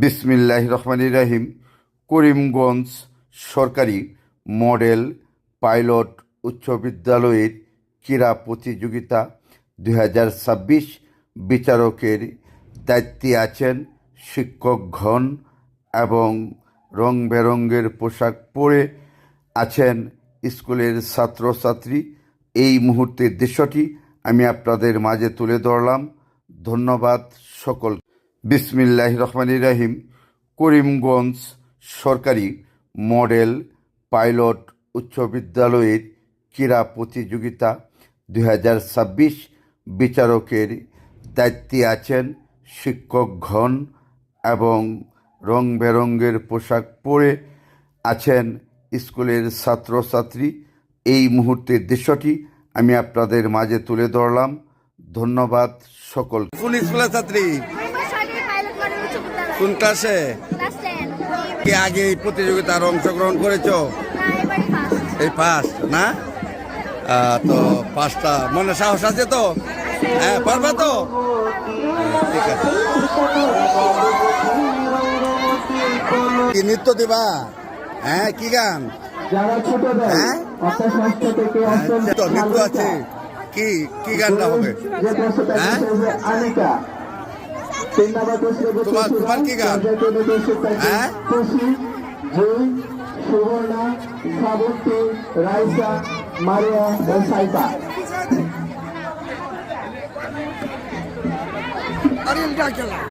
বিসমিল্লাহির রহমানির রহিম। করিমগঞ্জ সরকারি মডেল পাইলট উচ্চ বিদ্যালয়ের ক্রীড়া প্রতিযোগিতা 2026 বিচারকের দায়িত্বে আছেন শিক্ষকগণ এবং রং বেরঙের পোশাক পরে আছেন স্কুলের ছাত্রছাত্রী। এই মুহূর্তের দৃশ্যটি আমি আপনাদের মাঝে তুলে ধরলাম। ধন্যবাদ সকল। বিসমিল্লাহির রহমানির রহিম। করিমগঞ্জ সরকারি মডেল পাইলট উচ্চ বিদ্যালয়ের ক্রীড়া প্রতিযোগিতা 2026 বিচারকের দায়িত্বে আছেন শিক্ষকগণ এবং রং বেরঙের পোশাক পরে আছেন স্কুলের ছাত্রছাত্রী। এই মুহূর্তের দৃশ্যটি আমি আপনাদের মাঝে তুলে ধরলাম। ধন্যবাদ সকল। কোন স্কুলের ছাত্রী? কোন ক্লাসে? কি আগে এই প্রতিযোগিতার অংশগ্রহণ করেছো? এই ফার্স্ট না? তো পাঁচটা মনে সাহস আছে তো? হ্যাঁ, পারবে তো? ঠিক আছে। কি নৃত্য দিবা? হ্যাঁ, কি গান? হ্যাঁ, তো নৃত্য আছে। কি কি গানটা হবে? হ্যাঁ, তোমার কি গান? হ্যাঁ, সুবর্ণা, শ্রাবন্তী, রাইসা, মারিয়া ও সাইফা।